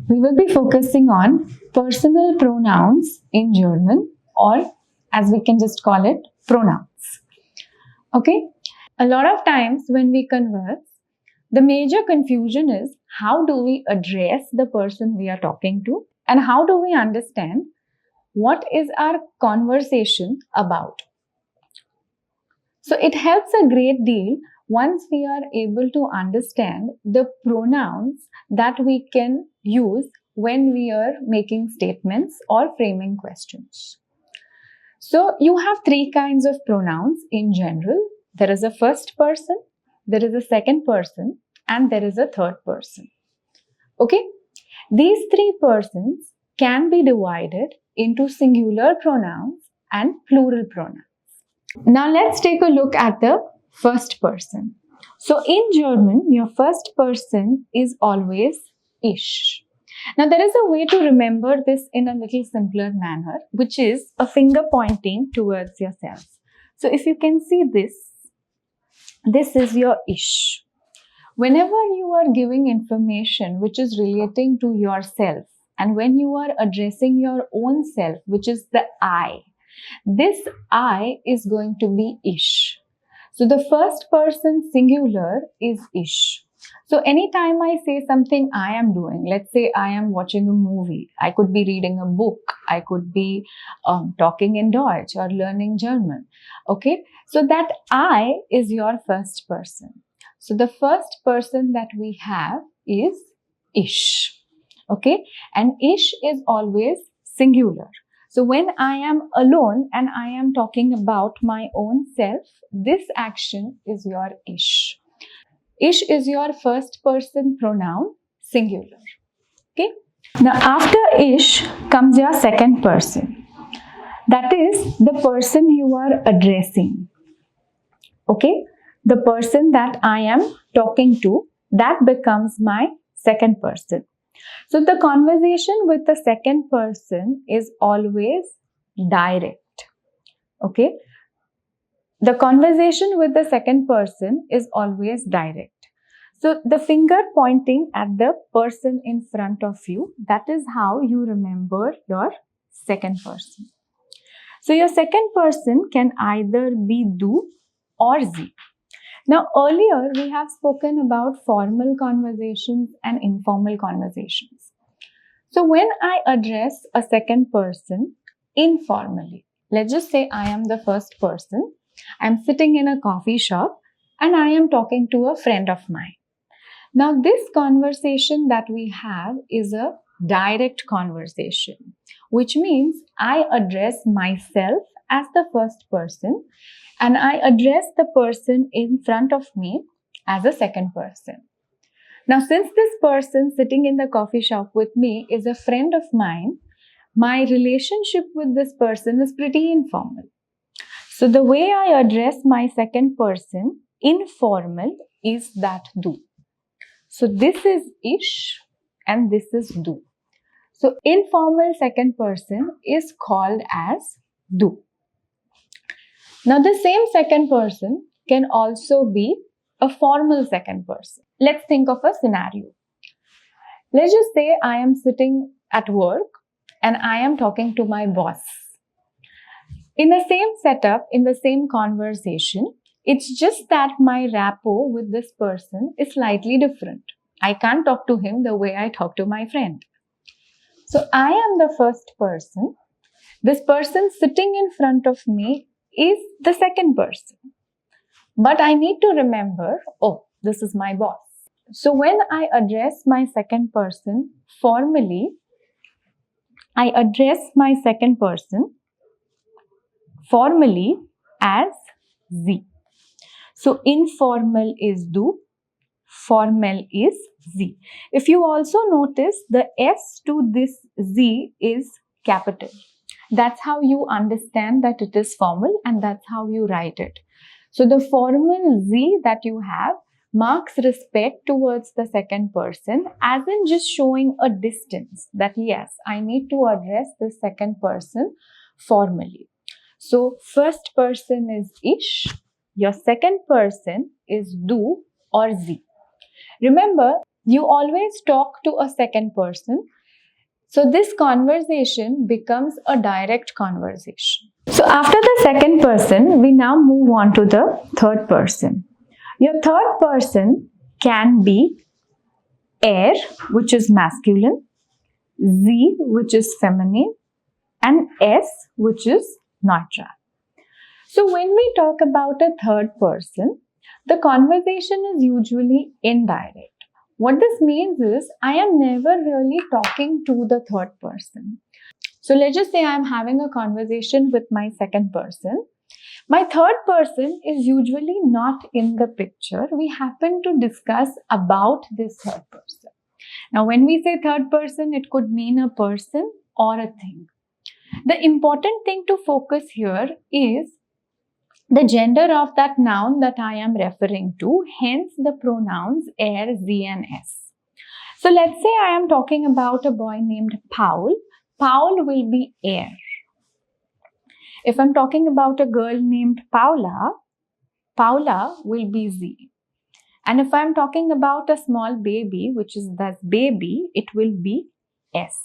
we will be focusing on personal pronouns in German, or as we can just call it, pronouns. Okay? A lot of times when we converse, the major confusion is how do we address the person we are talking to, and how do we understand what is our conversation about. So it helps a great deal once we are able to understand the pronouns that we can use when we are making statements or framing questions. So you have three kinds of pronouns in general. There is a first person, there is a second person, and there is a third person. Okay? These three persons can be divided into singular pronouns and plural pronouns. Now let's take a look at the first person. So in German, your first person is always ich. Now there is a way to remember this in a little simpler manner, which is a finger pointing towards yourself. So if you can see this is your ich. Whenever you are giving information which is relating to yourself, and when you are addressing your own self, which is the I, this I is going to be ich. So the first person singular is ich. So anytime I say something I am doing, let's say I am watching a movie, I could be reading a book, I could be talking in Deutsch or learning German. Okay, so that I is your first person. So the first person that we have is ich. Okay, and ich is always singular. So when I am alone and I am talking about my own self, this action is your ich. Ich is your first person pronoun, singular. Okay. Now after ich comes your second person. That is the person you are addressing. Okay. The person that I am talking to, that becomes my second person. So the conversation with the second person is always direct. Okay. The conversation with the second person is always direct. So the finger pointing at the person in front of you, that is how you remember your second person. So your second person can either be du or sie. Now earlier we have spoken about formal conversations and informal conversations. So when I address a second person informally, let's just say I am the first person, I'm sitting in a coffee shop and I am talking to a friend of mine. Now this conversation that we have is a direct conversation, which means I address myself as the first person and I address the person in front of me as a second person. Now, since this person sitting in the coffee shop with me is a friend of mine, my relationship with this person is pretty informal. So, the way I address my second person, informal, is that du. So, this is ich and this is du. So, informal second person is called as du. Now, the same second person can also be a formal second person. Let's think of a scenario. Let's just say I am sitting at work and I am talking to my boss. In the same setup, in the same conversation, it's just that my rapport with this person is slightly different. I can't talk to him the way I talk to my friend. So, I am the first person. This person sitting in front of me is the second person. But I need to remember, oh, this is my boss. So when I address my second person formally, I address my second person formally as sie. So informal is du, formal is sie. If you also notice, the S to this sie is capital. That's how you understand that it is formal and that's how you write it. So the formal sie that you have marks respect towards the second person, as in just showing a distance that yes, I need to address the second person formally. So first person is ich, your second person is du or sie. Remember, you always talk to a second person So this conversation becomes a direct conversation. So after the second person, we now move on to the third person. Your third person can be er, which is masculine, z, which is feminine, and s, which is neutral. So when we talk about a third person, the conversation is usually indirect. What this means is I am never really talking to the third person. So let's just say I'm having a conversation with my second person. My third person is usually not in the picture. We happen to discuss about this third person. Now, when we say third person, it could mean a person or a thing. The important thing to focus here is the gender of that noun that I am referring to, hence the pronouns er, z and s. So let's say I am talking about a boy named Paul. Paul will be er. If I'm talking about a girl named Paula, Paula will be z. And if I'm talking about a small baby, which is thus baby, it will be s.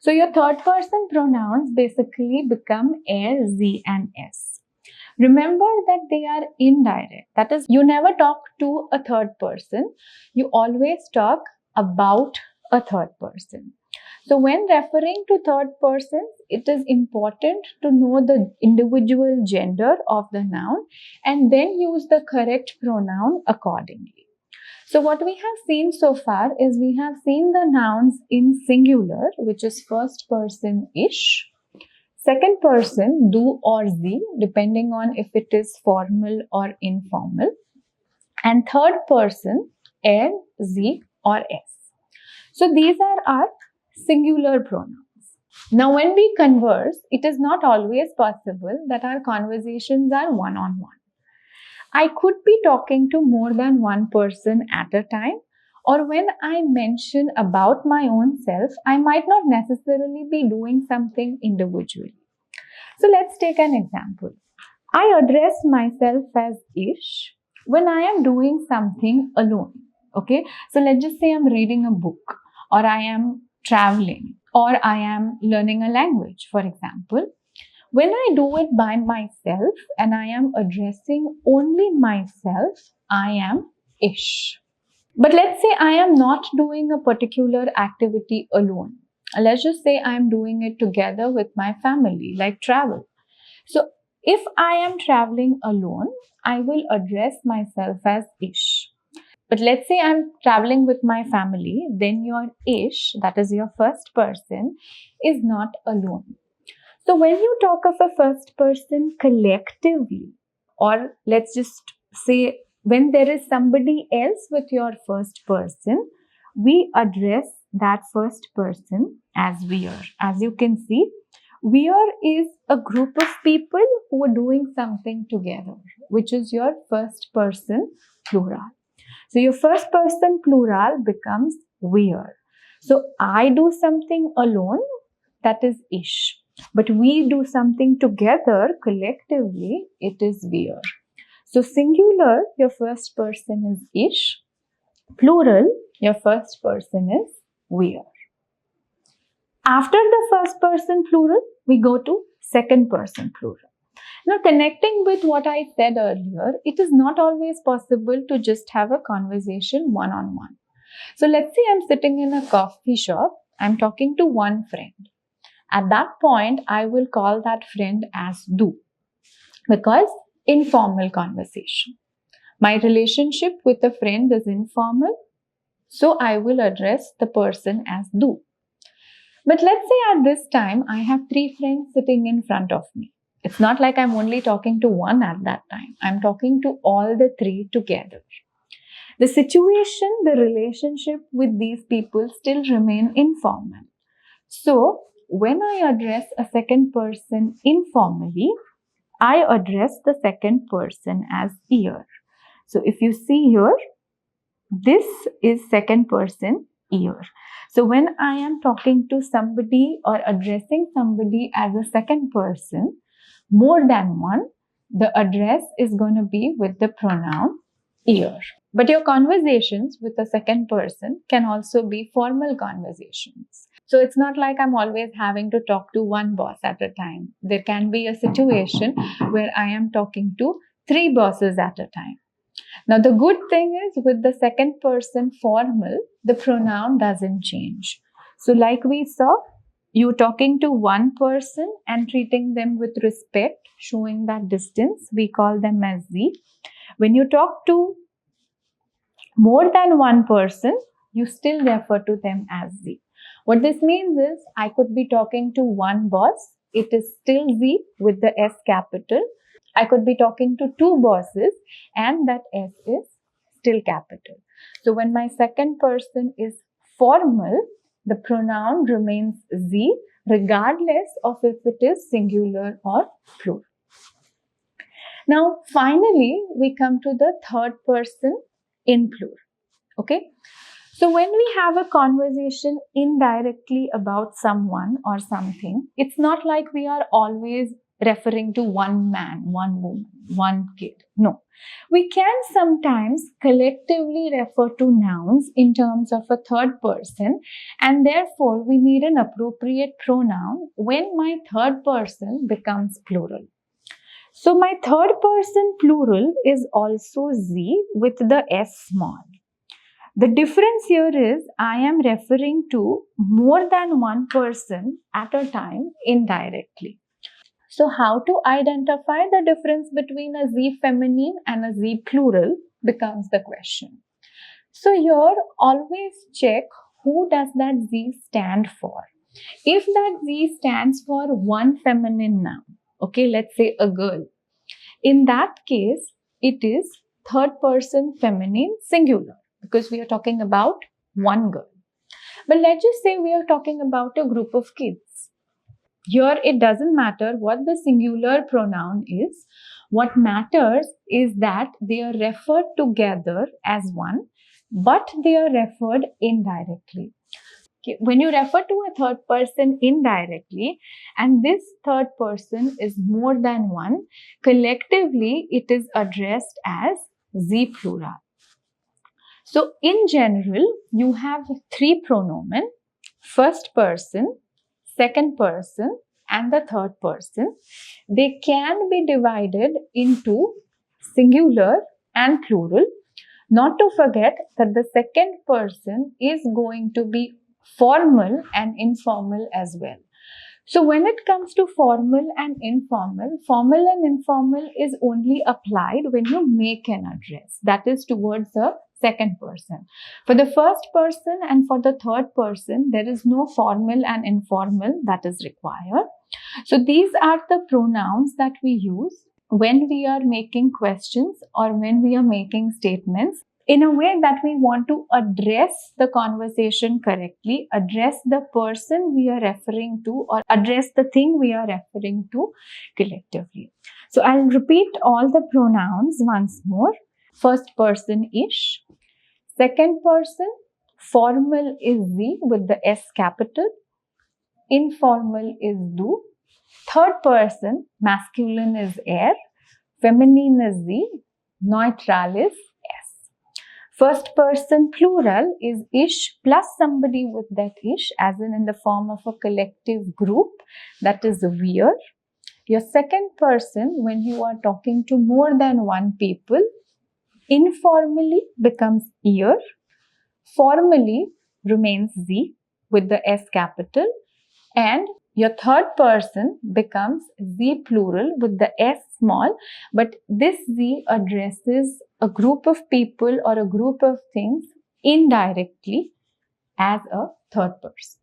So your third person pronouns basically become er, z and s. Remember that they are indirect. That is, you never talk to a third person. You always talk about a third person. So when referring to third persons, it is important to know the individual gender of the noun and then use the correct pronoun accordingly. So what we have seen so far is we have seen the nouns in singular, which is first person ish. Second person, do or z, depending on if it is formal or informal. And third person, er, z or s. So these are our singular pronouns. Now when we converse, it is not always possible that our conversations are one-on-one. I could be talking to more than one person at a time, or when I mention about my own self, I might not necessarily be doing something individually. So let's take an example. I address myself as ish when I am doing something alone. Okay, so let's just say I'm reading a book, or I am traveling, or I am learning a language, for example. When I do it by myself and I am addressing only myself, I am ish. But let's say I am not doing a particular activity alone. Let's just say I am doing it together with my family, like travel. So if I am traveling alone, I will address myself as ish. But let's say I'm traveling with my family, then your ish, that is your first person, is not alone. So when you talk of a first person collectively, or let's just say when there is somebody else with your first person, we address that first person as we are. As you can see, we are is a group of people who are doing something together, which is your first person plural. So your first person plural becomes we are. So I do something alone, that is ish. But we do something together collectively, it is we are. So singular, your first person is ish. Plural, your first person is we are. After the first person plural, we go to second person plural. Now, connecting with what I said earlier, it is not always possible to just have a conversation one-on-one. So let's say I'm sitting in a coffee shop, I'm talking to one friend. At that point, I will call that friend as do, because informal conversation. My relationship with a friend is informal, so I will address the person as do. But let's say at this time, I have three friends sitting in front of me. It's not like I'm only talking to one at that time. I'm talking to all the three together. The situation, the relationship with these people still remain informal. So, when I address a second person informally, I address the second person as ear. So, if you see here, this is second person ear. So, when I am talking to somebody or addressing somebody as a second person, more than one, the address is going to be with the pronoun ear. But your conversations with the second person can also be formal conversations. So it's not like I'm always having to talk to one boss at a time. There can be a situation where I am talking to 3 bosses at a time. Now, the good thing is with the second person formal, the pronoun doesn't change. So like we saw, you talking to one person and treating them with respect, showing that distance, we call them as Z. When you talk to more than one person, you still refer to them as Z. What this means is I could be talking to one boss, it is still Z with the S capital. I could be talking to 2 bosses and that S is still capital. So when my second person is formal, the pronoun remains Z regardless of if it is singular or plural. Now finally, we come to the third person in plural. Okay. So when we have a conversation indirectly about someone or something, it's not like we are always referring to one man, one woman, one kid. No. We can sometimes collectively refer to nouns in terms of a third person, and therefore we need an appropriate pronoun when my third person becomes plural. So my third person plural is also Z with the S small. The difference here is I am referring to more than one person at a time indirectly. So how to identify the difference between a Z feminine and a Z plural becomes the question. So here always check who does that Z stand for. If that Z stands for one feminine noun, okay, let's say a girl, in that case it is third person feminine singular, because we are talking about one girl. But let's just say we are talking about a group of kids. Here it doesn't matter what the singular pronoun is. What matters is that they are referred together as one, but they are referred indirectly. Okay. When you refer to a third person indirectly, and this third person is more than one, collectively it is addressed as Z plural. So in general, you have 3 pronomen: first person, second person, and the third person. They can be divided into singular and plural. Not to forget that the second person is going to be formal and informal as well. So when it comes to formal and informal is only applied when you make an address, that is towards the second person. For the first person and for the third person, there is no formal and informal that is required. So these are the pronouns that we use when we are making questions or when we are making statements in a way that we want to address the conversation correctly, address the person we are referring to, or address the thing we are referring to collectively. So I'll repeat all the pronouns once more. First person ish. Second person, formal is Z with the S capital. Informal is do. Third person, masculine is er. Feminine is Z. Neutral is S. First person plural is ish plus somebody with that ish, as in the form of a collective group, that is we're. Your second person, when you are talking to more than one people, informally becomes ear. Formally remains Z with the S capital. And your third person becomes Z plural with the S small, but this Z addresses a group of people or a group of things indirectly as a third person.